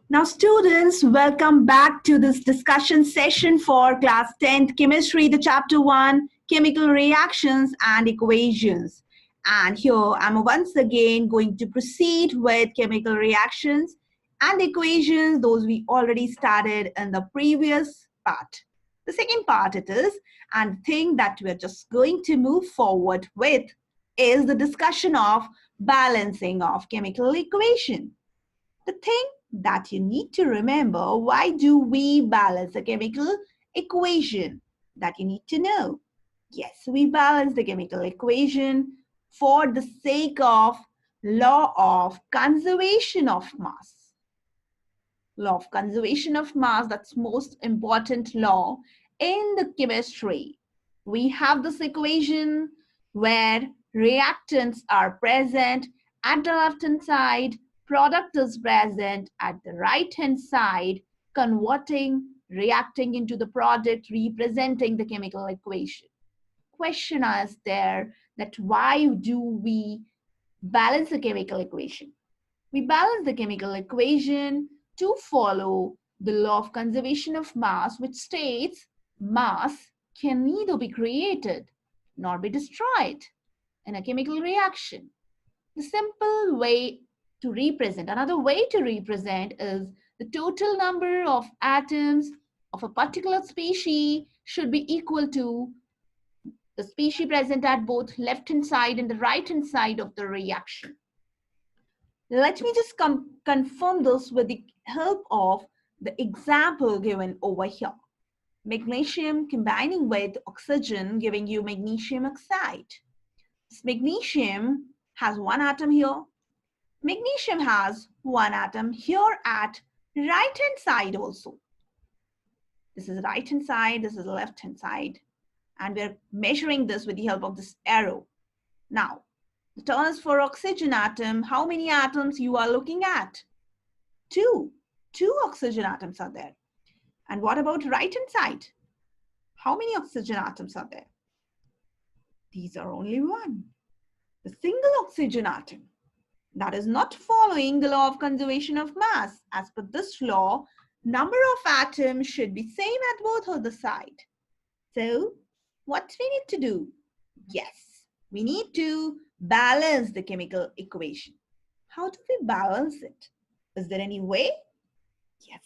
Now, students, welcome back to this discussion session for Class 10th Chemistry, the Chapter 1, Chemical Reactions and Equations. And here I'm once again going to proceed with chemical reactions and equations, those we already started in the previous part. The second part it is, and the thing that we're just going to move forward with is the discussion of balancing of chemical equation. The thing that you need to remember, why do we balance a chemical equation? That you need to know. Yes, we balance the chemical equation for the sake of law of conservation of mass. Law of conservation of mass, that's most important law in the chemistry. We have this equation where reactants are present at the left-hand side, product is present at the right-hand side, reacting into the product, representing the chemical equation. Question is there that why do we balance the chemical equation? We balance the chemical equation to follow the law of conservation of mass, which states mass can neither be created nor be destroyed in a chemical reaction. The simple way to represent, another way to represent is the total number of atoms of a particular species should be equal to the species present at both left-hand side and the right-hand side of the reaction. Let me just confirm this with the help of the example given over here. Magnesium combining with oxygen giving you magnesium oxide. This magnesium has one atom here. Magnesium has one atom here at right-hand side also. This is right-hand side, this is left-hand side. And we're measuring this with the help of this arrow. Now, the turn is for oxygen atom. How many atoms you are looking at? Two oxygen atoms are there. And what about right-hand side? How many oxygen atoms are there? These are only one. The single oxygen atom. That is not following the law of conservation of mass. As per this law, number of atoms should be same at both of the sides. So, what we need to do? Yes, we need to balance the chemical equation. How do we balance it? Is there any way? Yes,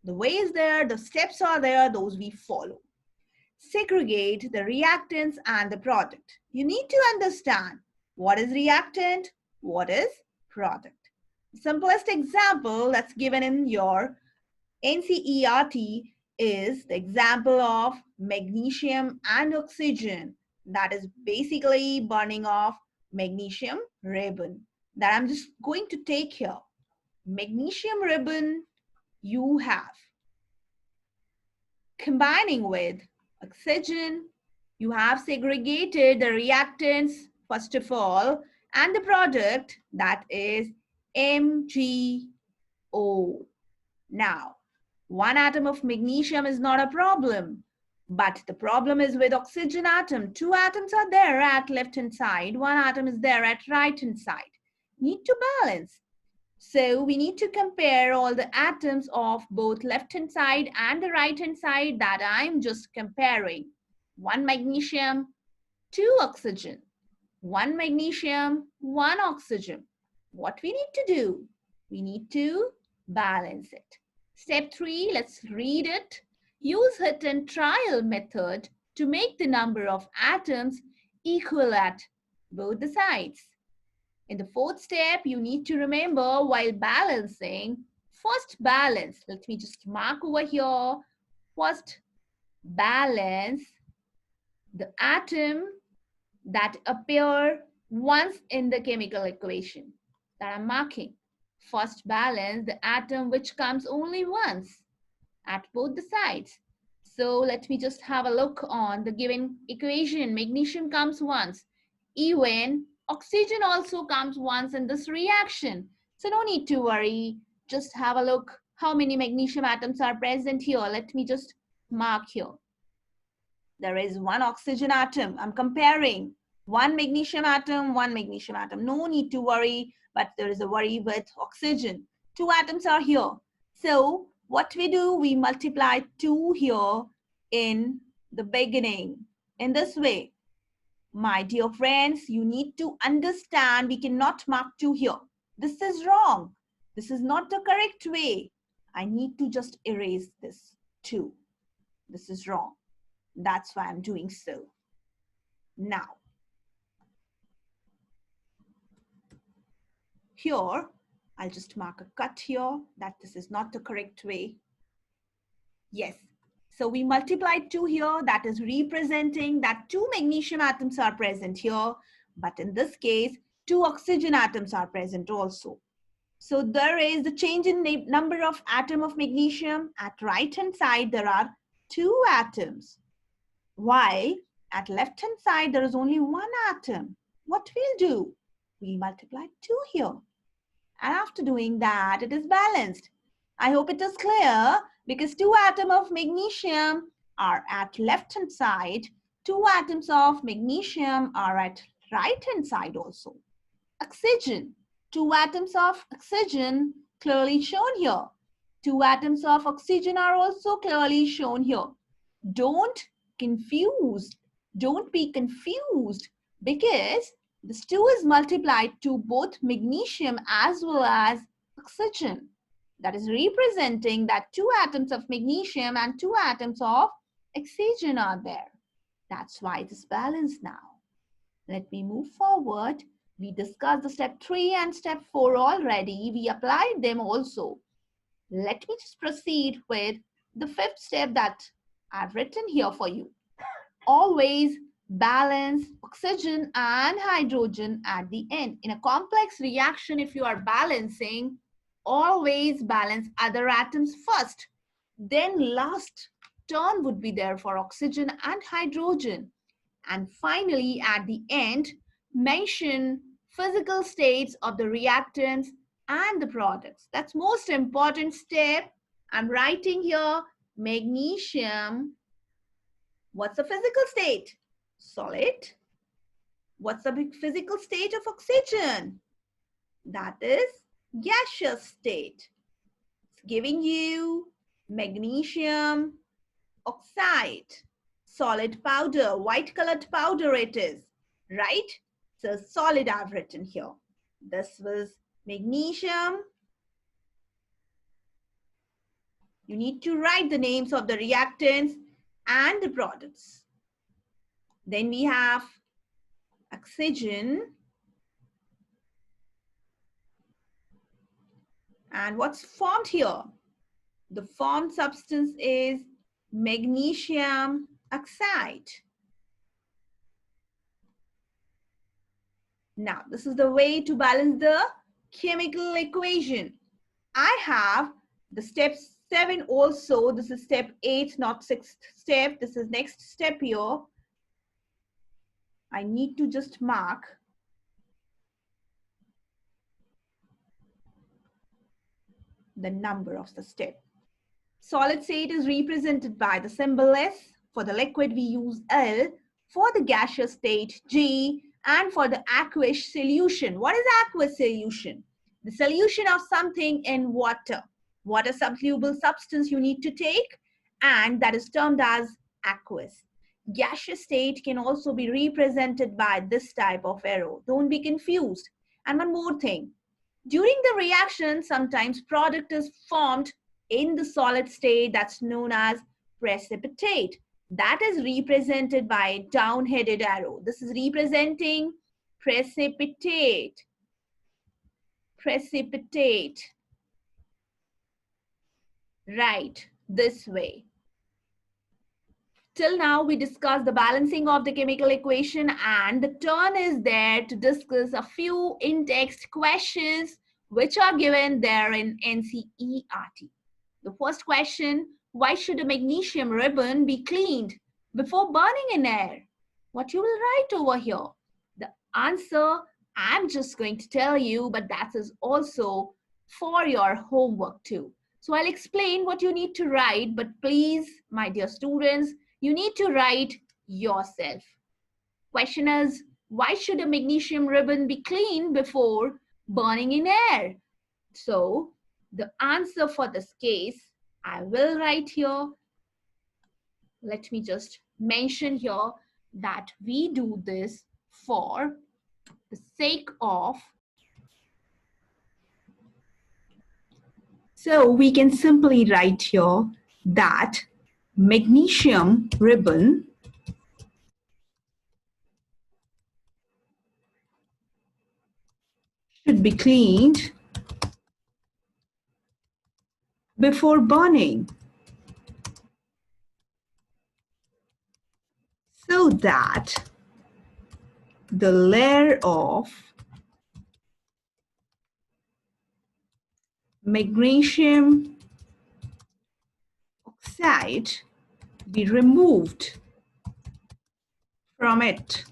the way is there, the steps are there, those we follow. Segregate the reactants and the product. You need to understand what is reactant, what is product. The simplest example that's given in your NCERT is the example of magnesium and oxygen. That is basically burning of magnesium ribbon that I'm just going to take here. Magnesium ribbon you have. Combining with oxygen, you have segregated the reactants first of all and the product, that is MgO. Now, one atom of magnesium is not a problem. But the problem is with oxygen atom. Two atoms are there at left-hand side. One atom is there at right-hand side. Need to balance. So we need to compare all the atoms of both left-hand side and the right-hand side that I'm just comparing. One magnesium, two oxygen. One magnesium, one oxygen. What we need to do? We need to balance it. Step 3, let's read it. Use hit and trial method to make the number of atoms equal at both the sides. In the fourth step, you need to remember while balancing, first balance. Let me just mark over here. First balance the atom that appear once in the chemical equation that I'm marking. First balance the atom which comes only once at both the sides. So let me just have a look on the given equation. Magnesium comes once. Even oxygen also comes once in this reaction. So no need to worry. Just have a look how many magnesium atoms are present here. Let me just mark here. There is one oxygen atom. I'm comparing one magnesium atom, one magnesium atom. No need to worry, but there is a worry with oxygen. Two atoms are here. So what we do, we multiply 2 here in the beginning in this way. My dear friends, you need to understand we cannot mark 2 here. This is wrong. This is not the correct way. I need to just erase this 2. This is wrong. That's why I'm doing so. Now, here, I'll just mark a cut here that this is not the correct way. Yes. So we multiplied 2 here. That is representing that 2 magnesium atoms are present here. But in this case, 2 oxygen atoms are present also. So there is the change in number of atom of magnesium. At right hand side, there are 2 atoms. While at left hand side, there is only 1 atom. What we'll do? We multiply 2 here. And after doing that, it is balanced. I hope it is clear because 2 atoms of magnesium are at left hand side. 2 atoms of magnesium are at right hand side also. Oxygen. 2 atoms of oxygen clearly shown here. 2 atoms of oxygen are also clearly shown here. Don't be confused because this 2 is multiplied to both magnesium as well as oxygen. That is representing that 2 atoms of magnesium and 2 atoms of oxygen are there. That's why it is balanced now. Let me move forward. We discussed the step 3 and step 4 already. We applied them also. Let me just proceed with the 5th step that I've written here for you. Always balance oxygen and hydrogen at the end. In a complex reaction, if you are balancing, always balance other atoms first. Then last turn would be there for oxygen and hydrogen. And finally, at the end, mention physical states of the reactants and the products. That's most important step. I'm writing here, magnesium. What's the physical state? Solid. What's the physical state of oxygen? That is gaseous state. It's giving you magnesium oxide, solid powder, white colored powder it is, right? So solid I've written here. This was magnesium. You need to write the names of the reactants and the products. Then we have oxygen. And what's formed here? The formed substance is magnesium oxide. Now, this is the way to balance the chemical equation. I have the step 7 also. This is step 8, not 6th step. This is next step here. I need to just mark the number of the step. Solid state is represented by the symbol S. For the liquid, we use L. For the gaseous state, G. And for the aqueous solution, what is aqueous solution? The solution of something in water. Water soluble substance you need to take, and that is termed as aqueous. Gaseous state can also be represented by this type of arrow. Don't be confused. And one more thing. During the reaction, sometimes product is formed in the solid state that's known as precipitate. That is represented by a down-headed arrow. This is representing precipitate. Precipitate. Right, this way. Till now, we discussed the balancing of the chemical equation, and the turn is there to discuss a few in-text questions which are given there in NCERT. The first question, why should a magnesium ribbon be cleaned before burning in air? What you will write over here? The answer, I'm just going to tell you, but that is also for your homework too. So I'll explain what you need to write, but please, my dear students, you need to write yourself. Question is, why should a magnesium ribbon be cleaned before burning in air? So The answer for this case, I will write here. Let me just mention here that we do this for the sake of, so we can simply write here that magnesium ribbon should be cleaned before burning so that the layer of magnesium oxide be removed from it.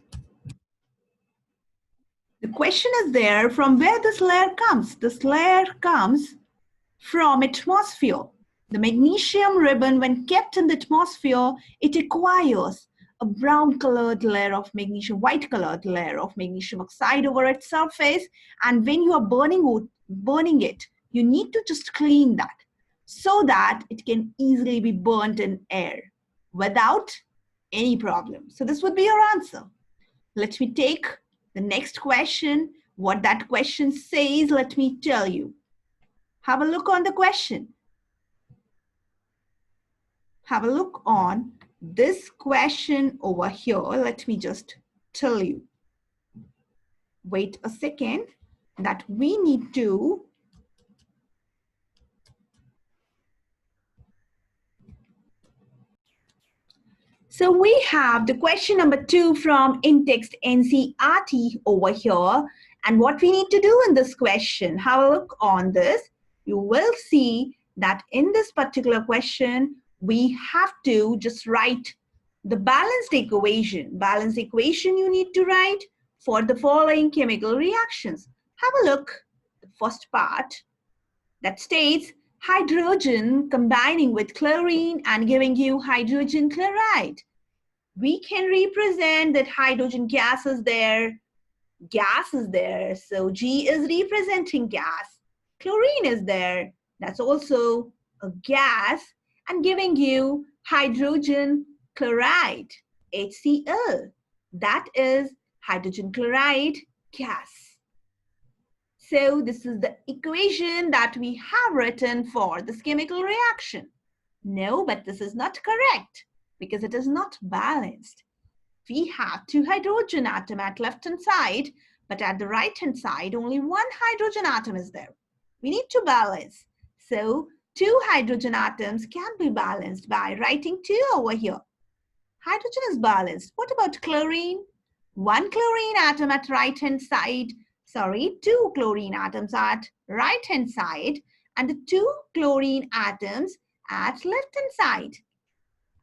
The question is there from where this layer comes. This layer comes from atmosphere. The magnesium ribbon, when kept in the atmosphere, it acquires a brown colored layer of magnesium, white colored layer of magnesium oxide over its surface. And when you are burning it, you need to just clean that so that it can easily be burnt in air without any problem. So this would be your answer. Let me take the next question. What that question says, let me tell you. Have a look on the question. Have a look on this question over here. Let me just tell you. Wait a second, that we need to so we have the question number 2 from in-text NCERT over here. And what we need to do in this question, have a look on this. You will see that in this particular question, we have to just write the balanced equation. Balanced equation you need to write for the following chemical reactions. Have a look, the first part that states hydrogen combining with chlorine and giving you hydrogen chloride. We can represent that hydrogen gas is there, so G is representing gas. Chlorine is there, that's also a gas, and giving you hydrogen chloride, HCl. That is hydrogen chloride gas. So this is the equation that we have written for this chemical reaction. No, but this is not correct because it is not balanced. We have 2 hydrogen atoms at left-hand side, but at the right-hand side, only 1 hydrogen atom is there. We need to balance. So 2 hydrogen atoms can be balanced by writing 2 over here. Hydrogen is balanced. What about chlorine? 1 chlorine atom at right-hand side. 2 chlorine atoms at right-hand side and 2 chlorine atoms at left-hand side.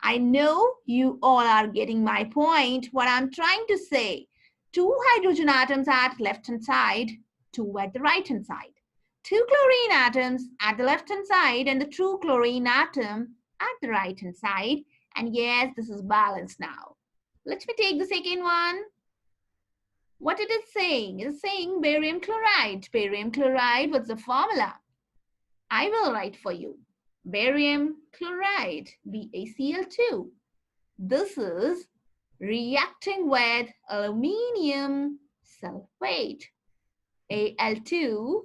I know you all are getting my point, what I'm trying to say. 2 hydrogen atoms at left-hand side, 2 at the right-hand side. 2 chlorine atoms at the left-hand side and the 2 chlorine atom at the right-hand side. And yes, this is balanced now. Let me take the second one. What it is saying? It is saying barium chloride. Barium chloride, what's the formula? I will write for you. Barium chloride, BaCl2. This is reacting with aluminium sulfate, Al2SO3.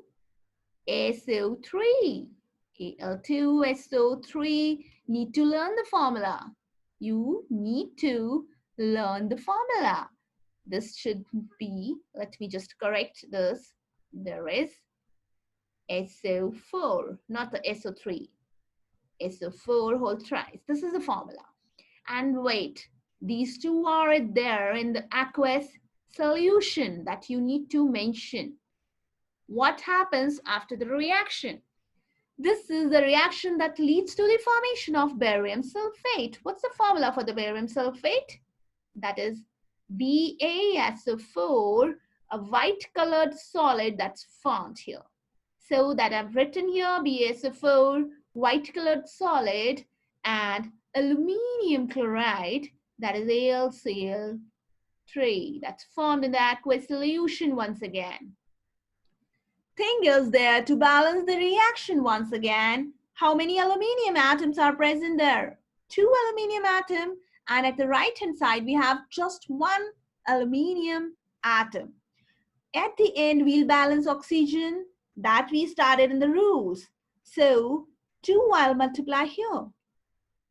Al2SO3, need to learn the formula. You need to learn the formula. This should be, let me just correct this. There is SO4, not the SO3. SO4 whole thrice. This is the formula. And wait, these 2 are there in the aqueous solution that you need to mention. What happens after the reaction? This is the reaction that leads to the formation of barium sulfate. What's the formula for the barium sulfate? That is BaSO4, a white colored solid that's formed here. So that I've written here BaSO4, white colored solid, and aluminium chloride, that is AlCl3, that's formed in the aqueous solution once again. thing is there to balance the reaction once again. How many aluminium atoms are present there? 2 aluminium atoms, and at the right hand side we have just 1 aluminium atom. At the end we'll balance oxygen that we started in the rules. So 2 I'll multiply here,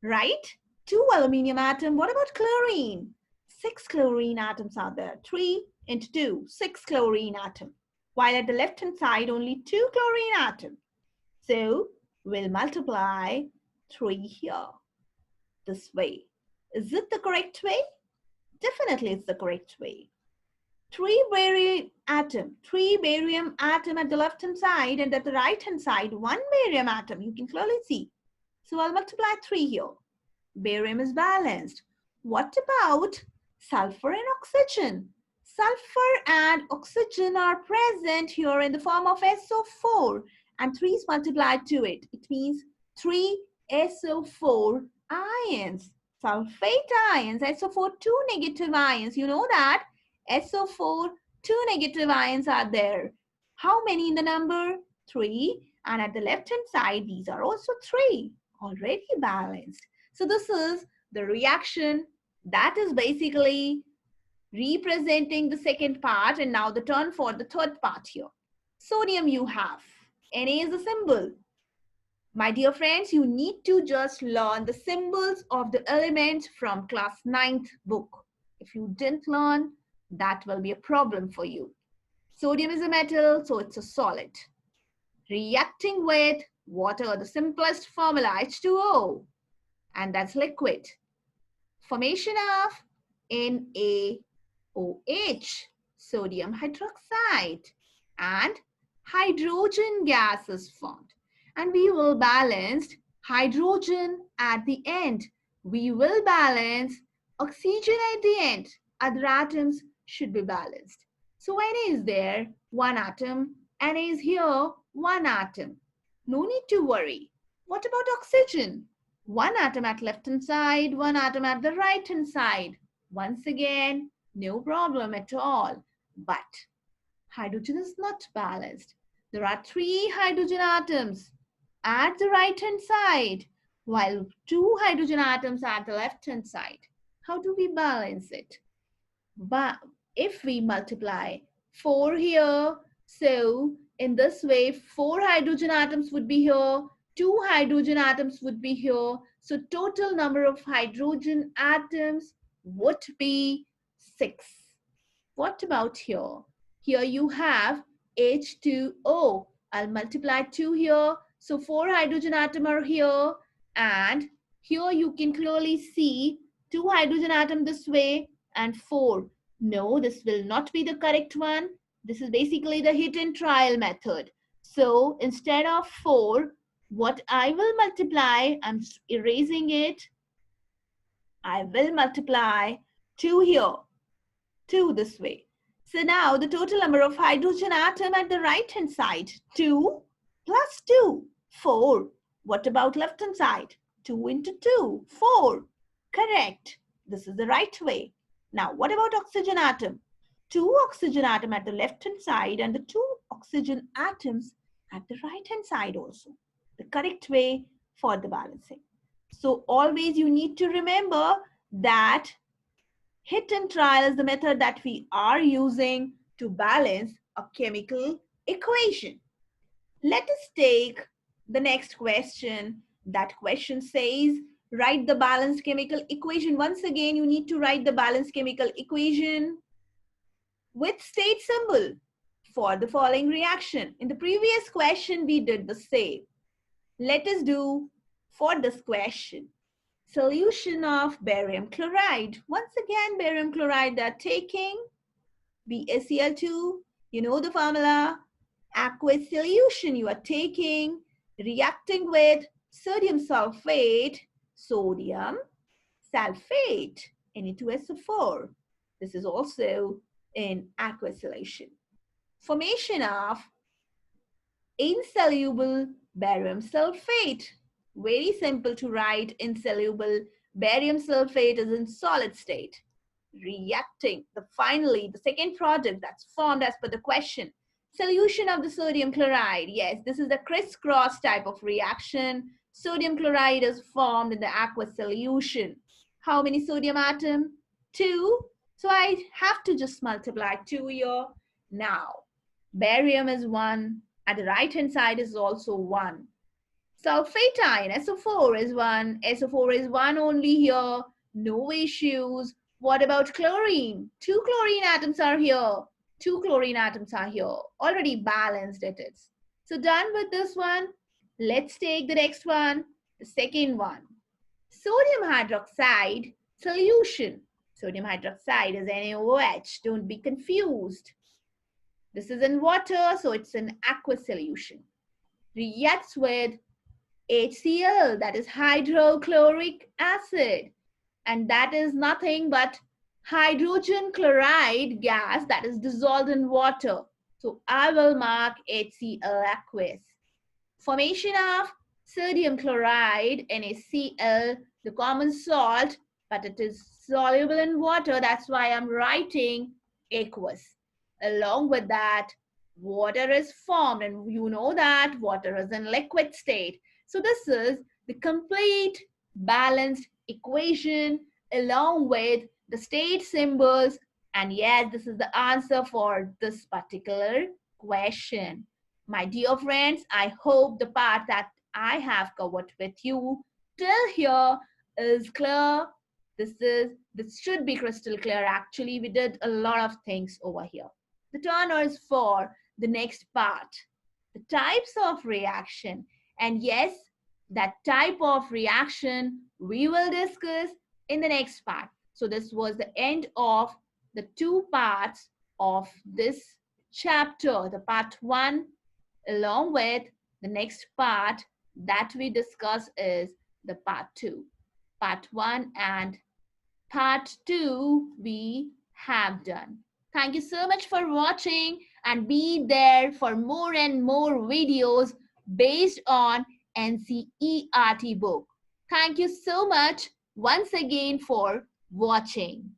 right? 2 aluminium atom. What about chlorine? 6 chlorine atoms are there. 3 into 2, 6 chlorine atom. While at the left hand side, only 2 chlorine atom. So we'll multiply 3 here, this way. Is it the correct way? Definitely it's the correct way. 3 barium atom at the left hand side, and at the right hand side, 1 barium atom. You can clearly see. So I'll multiply 3 here. Barium is balanced. What about sulfur and oxygen? Sulfur and oxygen are present here in the form of SO4, and 3 is multiplied to it. It means 3 SO4 ions. Sulfate ions, SO4, 2 negative ions. You know that SO4, 2 negative ions are there. How many in the number? 3. And at the left hand side, these are also 3. Already balanced. So this is the reaction that is basically representing the second part, and now the turn for the third part here. Sodium you have. Na is the symbol. My dear friends, you need to just learn the symbols of the elements from class 9th book. If you didn't learn, that will be a problem for you. Sodium is a metal, so it's a solid. Reacting with water, the simplest formula, H2O. And that's liquid. Formation of NaOH, sodium hydroxide, and hydrogen gas is formed. And we will balance hydrogen at the end. We will balance oxygen at the end. Other atoms should be balanced. So Na is there, 1 atom. Na is here, 1 atom. No need to worry. What about oxygen? 1 atom at left hand side, 1 atom at the right hand side. Once again, no problem at all. But hydrogen is not balanced. There are 3 hydrogen atoms at the right hand side, while 2 hydrogen atoms at the left hand side. How do we balance it? But if we multiply 4 here, so in this way 4 hydrogen atoms would be here, 2 hydrogen atoms would be here. So total number of hydrogen atoms would be 6. What about here? Here you have H2O. I'll multiply 2 here. So 4 hydrogen atoms are here. And here you can clearly see 2 hydrogen atoms this way and 4. No, this will not be the correct one. This is basically the hit and trial method. So instead of 4, what I will multiply, I'm erasing it. I will multiply 2 here, 2 this way. So now the total number of hydrogen atom at the right hand side, 2 plus 2, 4. What about left hand side? 2 into 2, 4. Correct. This is the right way. Now what about oxygen atom? 2 oxygen atom at the left hand side and the 2 oxygen atoms at the right hand side also. The correct way for the balancing. So always you need to remember that hit and trial is the method that we are using to balance a chemical equation. Let us take the next question. That question says, write the balanced chemical equation. Once again, you need to write the balanced chemical equation with state symbol for the following reaction. In the previous question, we did the same. Let us do for this question. Solution of barium chloride. Once again, barium chloride are taking BaCl2. You know the formula. Aqueous solution you are taking, reacting with sodium sulfate, Na2SO4. This is also in aqueous solution. Formation of insoluble barium sulfate. Very simple to write. Insoluble barium sulfate is in solid state. Reacting, finally, the second product that's formed as per the question. Solution of the sodium chloride. Yes, this is the crisscross type of reaction. Sodium chloride is formed in the aqueous solution. How many sodium atom? 2. So I have to just multiply 2 here. Now, barium is 1. At the right hand side is also 1. Sulfatine, SO4 is 1. SO4 is 1 only here. No issues. What about chlorine? 2 chlorine atoms are here. 2 chlorine atoms are here. Already balanced it is. So done with this one. Let's take the next one. The second one. Sodium hydroxide solution. Sodium hydroxide is NaOH. Don't be confused. This is in water, so it's an aqueous solution. Reacts with HCl, that is hydrochloric acid, and that is nothing but hydrogen chloride gas that is dissolved in water. So I will mark HCl aqueous. Formation of sodium chloride, NaCl, the common salt, but it is soluble in water. That's why I'm writing aqueous. Along with that, water is formed, and you know that water is in liquid state. So this is the complete balanced equation along with the state symbols. And yes, this is the answer for this particular question. My dear friends, I hope the part that I have covered with you till here is clear. This should be crystal clear. Actually, we did a lot of things over here. The turn is for the next part, the types of reaction. And yes, that type of reaction we will discuss in the next part. So this was the end of the 2 parts of this chapter, the part 1, along with the next part that we discuss is the part 2. Part 1 and part 2 we have done. Thank you so much for watching, and be there for more and more videos based on NCERT book. Thank you so much once again for watching.